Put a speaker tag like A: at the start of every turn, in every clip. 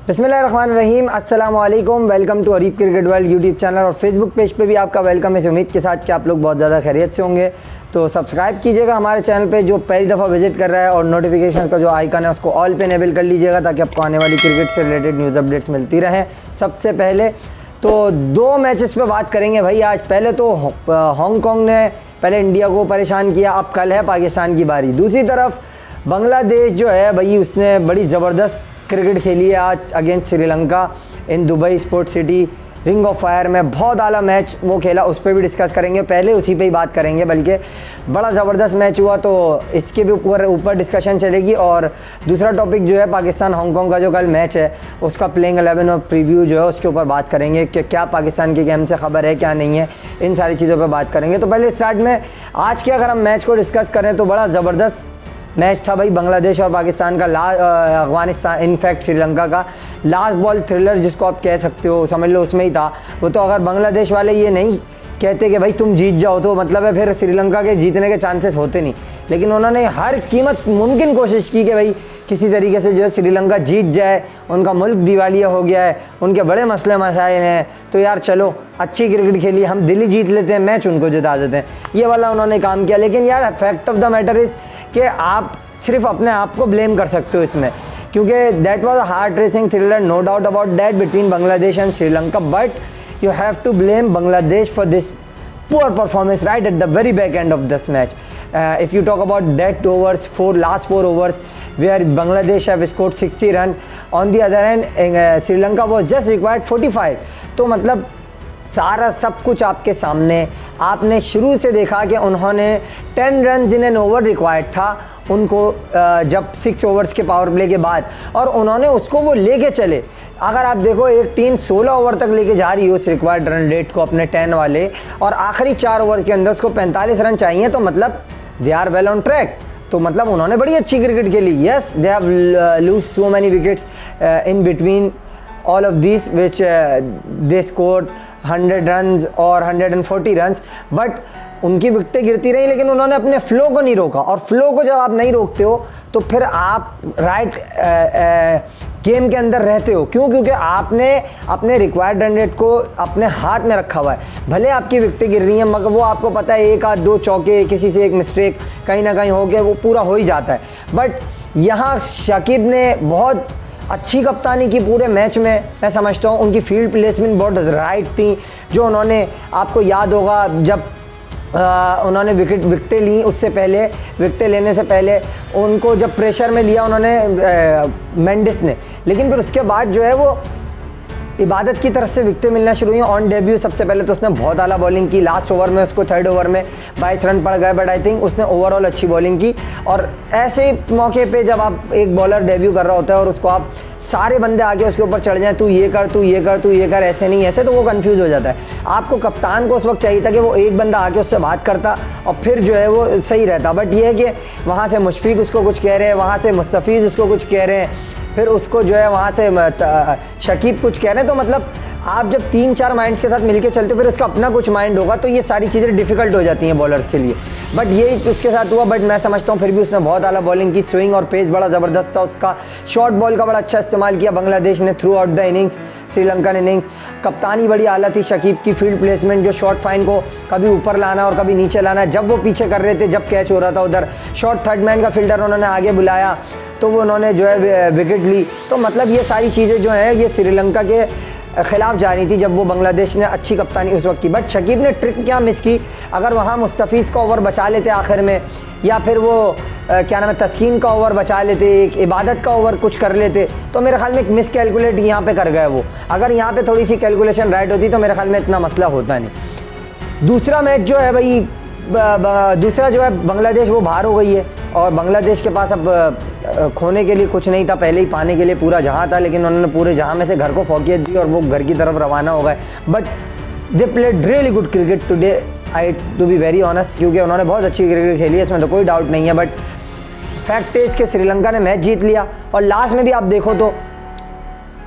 A: बिस्मिल्लाहिर्रहमानिर्रहीम, अस्सलाम वालेकुम। Welcome to Areeb cricket world YouTube channel और फेसबुक पेज पे भी आपका वेलकम है। इस उम्मीद के साथ कि आप लोग बहुत ज़्यादा खैरियत से होंगे। तो सब्सक्राइब कीजिएगा हमारे चैनल पे जो पहली दफ़ा विजिट कर रहा है, और नोटिफिकेशन का जो आइकन है उसको ऑल पे इनेबल कर लीजिएगा ताकि आपको आने वाली क्रिकेट से रिलेटेड न्यूज़ अपडेट्स मिलती रहें। सबसे पहले तो दो मैचेस पे बात करेंगे भाई आज। पहले तो हांगकॉन्ग ने पहले इंडिया को परेशान किया, अब कल है पाकिस्तान की बारी। दूसरी तरफ बांग्लादेश जो है भाई, उसने बड़ी ज़बरदस्त क्रिकेट खेली है आज against Sri Lanka in Dubai sport city ring of fire में। बहुत आला मैच वो खेला, उस पर भी डिस्कस करेंगे। पहले उसी पे ही बात करेंगे, बल्कि बड़ा ज़बरदस्त मैच हुआ तो इसके भी ऊपर डिस्कशन चलेगी। और दूसरा टॉपिक जो है पाकिस्तान हांगकॉन्ग का जो कल मैच है उसका प्लेइंग 11 और प्रीव्यू जो है उसके ऊपर बात करेंगे कि क्या पाकिस्तान के गेम से खबर है क्या नहीं है, इन सारी चीज़ों पर बात करेंगे। तो पहले स्टार्ट में आज के अगर हम मैच को डिस्कस करें तो बड़ा ज़बरदस्त मैच था भाई बांग्लादेश और पाकिस्तान का। अफगानिस्तान इनफैक्ट श्रीलंका का लास्ट बॉल थ्रिलर जिसको आप कह सकते हो, समझ लो उसमें ही था वो। तो अगर बांग्लादेश वाले ये नहीं कहते कि भाई तुम जीत जाओ तो मतलब है फिर श्रीलंका के जीतने के चांसेस होते नहीं। लेकिन उन्होंने हर कीमत मुमकिन कोशिश की कि भाई किसी तरीके से जो है श्रीलंका जीत जाए। उनका मुल्क दिवालिया हो गया है, उनके बड़े मसले मसाइल हैं, तो यार चलो अच्छी क्रिकेट खेली, हम दिल्ली जीत लेते हैं, मैच उनको जिता देते हैं, ये वाला उन्होंने काम किया। लेकिन यार fact of the matter is कि आप सिर्फ अपने आप को ब्लेम कर सकते हो इसमें, क्योंकि that was a heart racing thriller, no doubt about that, between Bangladesh and Sri Lanka. But you have to blame Bangladesh for this poor performance right at the very back end of this match. If you talk about that overs, last four overs where Bangladesh have scored 60 run, on the other hand Sri Lanka was just required 45. तो मतलब सारा सब कुछ आपके सामने। आपने शुरू से देखा कि उन्होंने 10 run in an over required था उनको जब 6 ओवर्स के पावर प्ले के बाद, और उन्होंने उसको वो लेके चले। अगर आप देखो एक टीम 16 ओवर तक लेके जा रही है उस रिक्वायर्ड रन रेट को अपने 10 वाले, और आखिरी 4 ओवर के अंदर उसको 45 रन चाहिए, तो मतलब they are well on track. तो मतलब उन्होंने बड़ी अच्छी क्रिकेट खेली। Yes, they have lose so many wickets in between all of these which they scored 100 runs और 140 runs, बट उनकी विकेटें गिरती रही लेकिन उन्होंने अपने फ्लो को नहीं रोका। और फ्लो को जब आप नहीं रोकते हो तो फिर आप राइट गेम के अंदर रहते हो। क्यों? क्योंकि आपने अपने रिक्वायर्ड रन रेट को अपने हाथ में रखा हुआ है। भले आपकी विकेटें गिर रही हैं मगर वो आपको पता है एक आध दो चौके, किसी से एक मिस्टेक कहीं ना कहीं हो गया, वो पूरा हो ही जाता है। बट यहाँ शकीब ने बहुत अच्छी कप्तानी की पूरे मैच में, मैं समझता हूँ। उनकी फील्ड प्लेसमेंट बहुत राइट थी। जो उन्होंने, आपको याद होगा जब उन्होंने विकेटें ली, उससे पहले विकेटें लेने से पहले उनको जब प्रेशर में लिया उन्होंने मेंडिस ने, लेकिन फिर उसके बाद जो है वो इबादत की तरफ से विकेटें मिलना शुरू हुई। ऑन डेब्यू सबसे पहले तो उसने बहुत आला बॉलिंग की। लास्ट ओवर में उसको 3rd ओवर में 22 रन पड़ गए, बट आई थिंक उसने ओवरऑल अच्छी बॉलिंग की। और ऐसे मौके पे जब आप एक बॉलर डेब्यू कर रहा होता है और उसको आप सारे बंदे आके उसके ऊपर चढ़ जाएं, तू ये कर, तू ये कर, तू ये कर, ऐसे नहीं ऐसे, तो वो कंफ्यूज हो जाता है। आपको कप्तान को उस वक्त चाहिए था कि वो एक बंदा आके उससे बात करता और फिर जो है वो सही रहता। बट ये है कि वहाँ से मुशफीक उसको कुछ कह रहे हैं, वहाँ से मुस्तफ़ीज़ उसको कुछ कह रहे हैं, फिर उसको जो है वहाँ से शकीब कुछ कह रहे हैं। तो मतलब आप जब 3-4 माइंड्स के साथ मिलके चलते हो फिर उसका अपना कुछ माइंड होगा, तो ये सारी चीज़ें डिफ़िकल्ट हो जाती हैं बॉलर्स के लिए। बट यही उसके साथ हुआ। बट मैं समझता हूँ फिर भी उसने बहुत आला बॉलिंग की। स्विंग और पेस बड़ा ज़बरदस्त था उसका। शॉर्ट बॉल का बड़ा अच्छा इस्तेमाल किया बांग्लादेश ने through out the innings, Sri Lankan innings. कप्तानी बड़ी आला थी शकीब की, फील्ड प्लेसमेंट, जो शॉर्ट फाइन को कभी ऊपर लाना और कभी नीचे लाना। जब वो पीछे कर रहे थे, जब कैच हो रहा था उधर, शॉर्ट 3rd मैन का फील्डर उन्होंने आगे बुलाया तो वो उन्होंने जो है विकेट ली। तो मतलब ये सारी चीज़ें जो हैं ये श्रीलंका के ख़िलाफ़ जा रही थी जब वो बांग्लादेश ने अच्छी कप्तानी उस वक्त की। बट शकीब ने ट्रिक क्या मिस की, अगर वहाँ मुस्तफ़ीज़ का ओवर बचा लेते आखिर में, या फिर वो क्या नाम है तस्कीन का ओवर बचा लेते, एक इबादत का ओवर कुछ कर लेते, तो मेरे ख्याल में एक मिस कैलकुलेट यहाँ पे कर गए वो। अगर यहाँ पे थोड़ी सी कैलकुलेशन राइट होती तो मेरे ख्याल में इतना मसला होता नहीं। दूसरा मैच जो है भाई, दूसरा जो है बांग्लादेश वो बाहर हो गई है और बांग्लादेश के पास अब खोने के लिए कुछ नहीं था, पहले ही पाने के लिए पूरा जहां था। लेकिन उन्होंने पूरे जहां में से घर को फौकियत दी और वो घर की तरफ रवाना हो गए। But they played really good cricket today, I to be very honest, क्योंकि उन्होंने बहुत अच्छी क्रिकेट खेली है, इसमें तो कोई डाउट नहीं है। बट फैक्ट इज़ कि श्रीलंका ने मैच जीत लिया। और लास्ट में भी आप देखो तो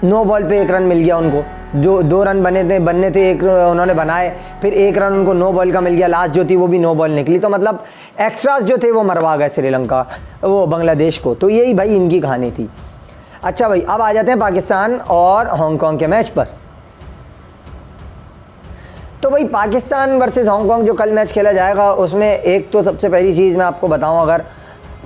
A: 9 बॉल पे 1 रन मिल गया उनको। जो 2 रन बनने थे 1 उन्होंने बनाए, फिर 1 रन उनको 9 बॉल का मिल गया। लास्ट जो थी वो भी 9 बॉल निकली। तो मतलब एक्स्ट्रास जो थे वो मरवा गए श्रीलंका वो बांग्लादेश को। तो यही भाई इनकी कहानी थी। अच्छा भाई, अब आ जाते हैं पाकिस्तान और हांगकांग के मैच पर। तो भाई पाकिस्तान वर्सेस हांगकांग जो कल मैच खेला जाएगा, उसमें एक तो सबसे पहली चीज़ मैं आपको बताऊं अगर,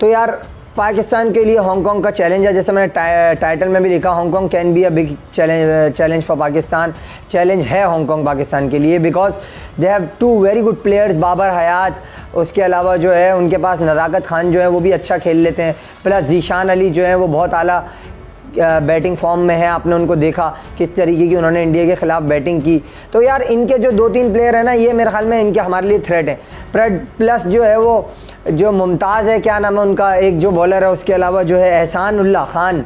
A: तो यार पाकिस्तान के लिए हांगकांग का चैलेंज है, जैसे मैंने टाइटल में भी लिखा, Hong Kong can be a big challenge for Pakistan. Challenge है हांगकांग पाकिस्तान के लिए, because they have 2 very good players, Babar Hayat, उसके अलावा जो है उनके पास नज़ाकत खान जो है वो भी अच्छा खेल लेते हैं, प्लस ज़ीशान अली जो है वो बहुत आला बैटिंग फॉर्म में है। आपने उनको देखा किस तरीके की उन्होंने इंडिया के ख़िलाफ़ बैटिंग की। तो यार इनके जो 2-3 प्लेयर हैं ना, ये मेरे ख्याल में इनके हमारे लिए थ्रेट हैं। प्लस जो है वो जो मुमताज़ है, क्या नाम है उनका, एक जो बॉलर है, उसके अलावा जो है एहसानुल्लाह खान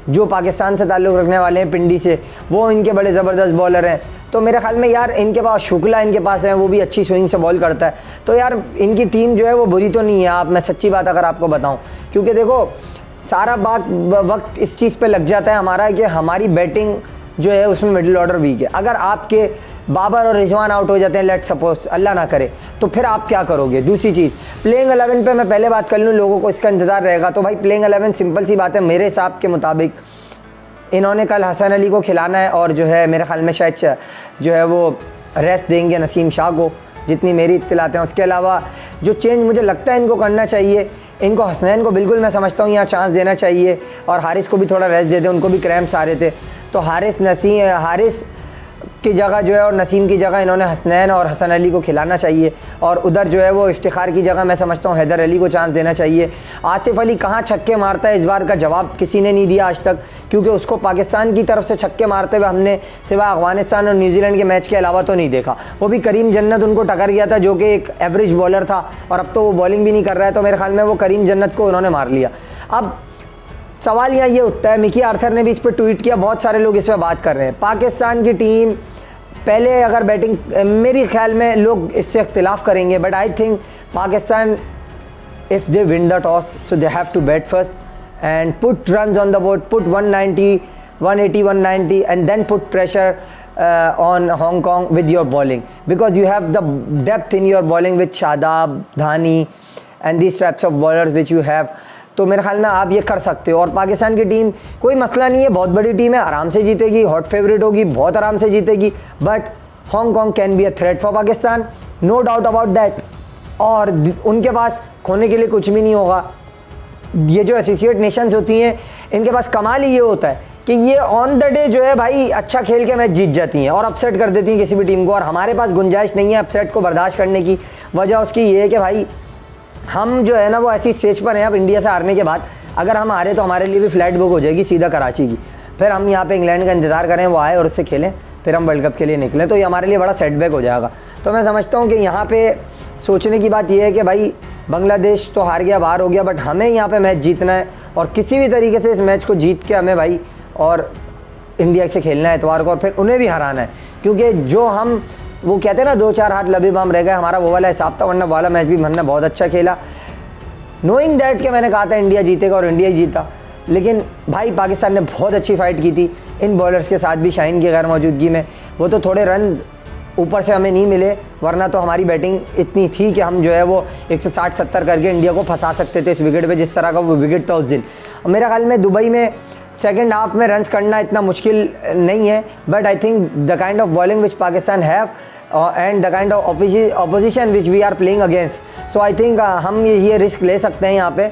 A: जो पाकिस्तान से ताल्लुक़ रखने वाले हैं पिंडी से, वो इनके बड़े ज़बरदस्त बॉलर हैं। तो मेरे ख्याल में यार इनके पास शुक्ला इनके पास है, वो भी अच्छी स्विंग से बॉल करता है। तो यार इनकी टीम जो है वो बुरी तो नहीं है, मैं सच्ची बात अगर आपको बताऊँ, क्योंकि देखो सारा वक्त इस चीज़ पे लग जाता है हमारा कि हमारी बैटिंग जो है उसमें मिडिल ऑर्डर वीक है। अगर आपके बाबर और रिजवान आउट हो जाते हैं, लेट सपोज अल्लाह ना करे, तो फिर आप क्या करोगे। दूसरी चीज़, प्लेइंग 11 पे मैं पहले बात कर लूँ, लोगों को इसका इंतज़ार रहेगा। तो भाई प्लेइंग 11 सिंपल सी बात है, मेरे हिसाब के मुताबिक इन्होंने कल हसन अली को खिलाना है, और जो है मेरे ख्याल में शायद जो है वो रेस्ट देंगे नसीम शाह को, जितनी मेरी इत्तलात हैं। उसके अलावा जो चेंज मुझे लगता है इनको करना चाहिए, इनको हसनैन को बिल्कुल मैं समझता हूँ यहाँ चांस देना चाहिए, और हारिस को भी थोड़ा रेस्ट दे दें, उनको भी क्रैम्प्स आ रहे थे। तो हारिस की जगह जो है और नसीम की जगह इन्होंने हसनैन और हसन अली को खिलाना चाहिए, और उधर जो है वो इफ्तिखार की जगह मैं समझता हूँ हैदर अली को चांस देना चाहिए। आसिफ अली कहाँ छक्के मारता है इस बार का जवाब किसी ने नहीं दिया आज तक, क्योंकि उसको पाकिस्तान की तरफ से छक्के मारते हुए हमने सिवा अफगानिस्तान और न्यूजीलैंड के मैच के अलावा तो नहीं देखा। वो भी करीम जन्नत उनको टक्कर गया था, जो कि एक एवरेज बॉलर था, और अब तो वो बॉलिंग भी नहीं कर रहा है। तो मेरे ख्याल में वो करीम जन्नत को उन्होंने मार लिया। अब सवाल यहाँ ये उठता है, मिकी आर्थर ने भी इस पर ट्वीट किया, बहुत सारे लोग इस पर बात कर रहे हैं। पाकिस्तान की टीम पहले अगर बैटिंग, मेरे ख्याल में लोग इससे इख्तिलाफ करेंगे, but I think Pakistan if they win the toss so they have to bat first and put runs on the board, put 190, 180, 190 and then put pressure on Hong Kong with your bowling, because you have the depth in your bowling with Shadab, Dhani and these types of bowlers which you have. तो मेरे ख्याल में आप ये कर सकते हो। और पाकिस्तान की टीम कोई मसला नहीं है, बहुत बड़ी टीम है, आराम से जीतेगी, हॉट फेवरेट होगी, बहुत आराम से जीतेगी, but Hong Kong can be a threat for Pakistan, no doubt about that. और उनके पास खोने के लिए कुछ भी नहीं होगा। ये जो एसोसिएट नेशंस होती हैं, इनके पास कमाल ही ये होता है कि ये ऑन द डे जो है भाई अच्छा खेल के मैच जीत जाती हैं और अपसेट कर देती हैं किसी भी टीम को। और हमारे पास गुंजाइश नहीं है अपसेट को बर्दाश्त करने की। वजह उसकी ये है कि भाई हम जो है ना वो ऐसी स्टेज पर हैं अब इंडिया से हारने के बाद, अगर हम हारे तो हमारे लिए भी फ्लाइट बुक हो जाएगी सीधा कराची की, फिर हम यहाँ पे इंग्लैंड का इंतज़ार करें वो आए और उससे खेलें, फिर हम वर्ल्ड कप के लिए निकलें, तो ये हमारे लिए बड़ा सेटबैक हो जाएगा। तो मैं समझता हूँ कि यहाँ पे सोचने की बात यह है कि भाई बांग्लादेश तो हार गया, बाहर हो गया, बट हमें यहाँ पे मैच जीतना है और किसी भी तरीके से इस मैच को जीत के हमें भाई और इंडिया से खेलना है इतवार को, और फिर उन्हें भी हराना है। क्योंकि जो हम वो कहते हैं ना 2-4 हाथ लबे बाम रह गए, हमारा वो वाला हिसाब था, वरना वाला मैच भी हमने बहुत अच्छा खेला, नोइंग दैट कि मैंने कहा था इंडिया जीतेगा और इंडिया ही जीता। लेकिन भाई पाकिस्तान ने बहुत अच्छी फाइट की थी इन बॉलर्स के साथ भी, शाहीन की गैर मौजूदगी में। वो तो थोड़े रन ऊपर से हमें नहीं मिले, वरना तो हमारी बैटिंग इतनी थी कि हम जो है वो 160-70 करके इंडिया को फंसा सकते थे इस विकेट पे, जिस तरह का वो विकेट था उस दिन। मेरे ख्याल में दुबई में सेकंड हाफ में रन्स करना इतना मुश्किल नहीं है, but I think the kind of bowling which Pakistan have and the kind of opposition which we are playing against, so I think हम ये रिस्क ले सकते हैं यहाँ पे,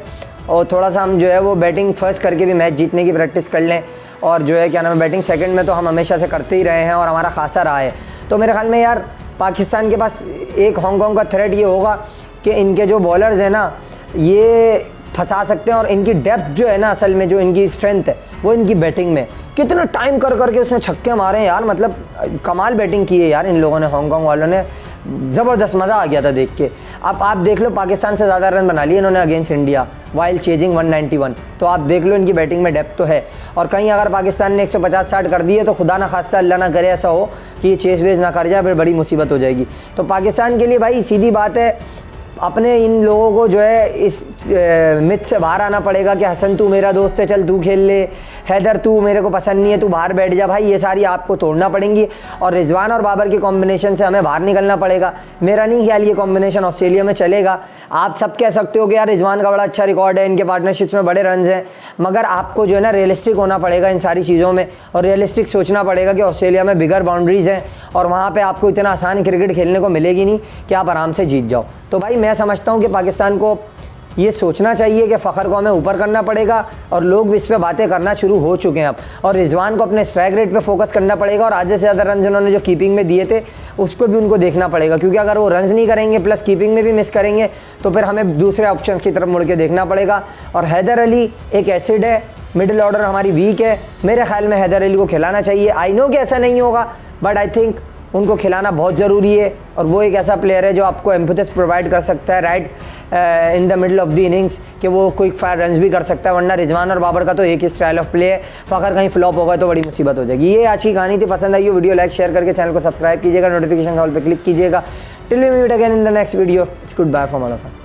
A: और थोड़ा सा हम जो है वो बैटिंग फर्स्ट करके भी मैच जीतने की प्रैक्टिस कर लें। और जो है क्या नाम है, बैटिंग सेकंड में तो हम हमेशा से करते ही रहे हैं और हमारा खासा रहा है। तो मेरे ख्याल में यार पाकिस्तान के पास एक हांगकांग का थ्रेट ये होगा कि इनके जो बॉलर्स हैं ना ये फंसा सकते हैं, और इनकी डेप्थ जो है ना, असल में जो इनकी स्ट्रेंथ है वो इनकी बैटिंग में, कितना टाइम कर करके उसने छक्के मारे हैं यार, मतलब कमाल बैटिंग की है यार इन लोगों ने, हांगकांग वालों ने, ज़बरदस्त मज़ा आ गया था देख के। अब आप देख लो पाकिस्तान से ज़्यादा रन बना लिए इन्होंने अगेंस्ट इंडिया वाइल चेजिंग 191, तो आप देख लो इनकी बैटिंग में डेप्थ तो है। और कहीं अगर पाकिस्तान ने 150-60 कर दिए तो खुदा ना खास्ता अल्लाह ना करे ऐसा हो कि ये चेस वेज ना कर जाए, फिर बड़ी मुसीबत हो जाएगी। तो पाकिस्तान के लिए भाई सीधी बात है, अपने इन लोगों को जो है इस मिथ से बाहर आना पड़ेगा कि हसन तू मेरा दोस्त है चल तू खेल ले, हैदर तू मेरे को पसंद नहीं है, तू बाहर बैठ जा, भाई ये सारी आपको तोड़ना पड़ेंगी और रिजवान और बाबर के कॉम्बिनेशन से हमें बाहर निकलना पड़ेगा। मेरा नहीं ख्याल ये कॉम्बिनेशन ऑस्ट्रेलिया में चलेगा। आप सब कह सकते हो कि यार रिजवान का बड़ा अच्छा रिकॉर्ड है, इनके पार्टनरशिप्स में बड़े रन हैं, मगर आपको जो है ना रियलिस्टिक होना पड़ेगा इन सारी चीज़ों में और रियलिस्टिक सोचना पड़ेगा कि ऑस्ट्रेलिया में बिगर बाउंड्रीज़ हैं और वहाँ पे आपको इतना आसान क्रिकेट खेलने को मिलेगी नहीं कि आप आराम से जीत जाओ। तो भाई मैं समझता हूँ कि पाकिस्तान को ये सोचना चाहिए कि फ़खर को हमें ऊपर करना पड़ेगा और लोग भी इस पर बातें करना शुरू हो चुके हैं अब, और रिजवान को अपने स्ट्राइक रेट पे फोकस करना पड़ेगा और आधे से ज़्यादा रन उन्होंने जो कीपिंग में दिए थे उसको भी उनको देखना पड़ेगा, क्योंकि अगर वो रन्स नहीं करेंगे प्लस कीपिंग में भी मिस करेंगे तो फिर हमें दूसरे ऑप्शंस की तरफ मुड़ के देखना पड़ेगा। और हैदर अली एक एसिड है, मिडिल ऑर्डर हमारी वीक है, मेरे ख्याल में हैदर अली को खिलाना चाहिए। आई नो कि ऐसा नहीं होगा बट आई थिंक उनको खिलाना बहुत ज़रूरी है और वो एक ऐसा प्लेयर है जो आपको एम्पैथस प्रोवाइड कर सकता है right in the middle of the innings कि वो क्विक फायर रन्स भी कर सकता है, वरना रिजवान और बाबर का तो एक ही स्टाइल ऑफ प्ले है। फ़खर कहीं फ्लॉप होगा तो बड़ी मुसीबत हो जाएगी। ये आज की कहानी थी, पसंद आई हो वीडियो लाइक शेयर करके चैनल को सब्सक्राइब कीजिएगा, नोटिफिकेशन कॉल पे क्लिक कीजिएगा। Till we meet again in the next video, it's goodbye from all of us.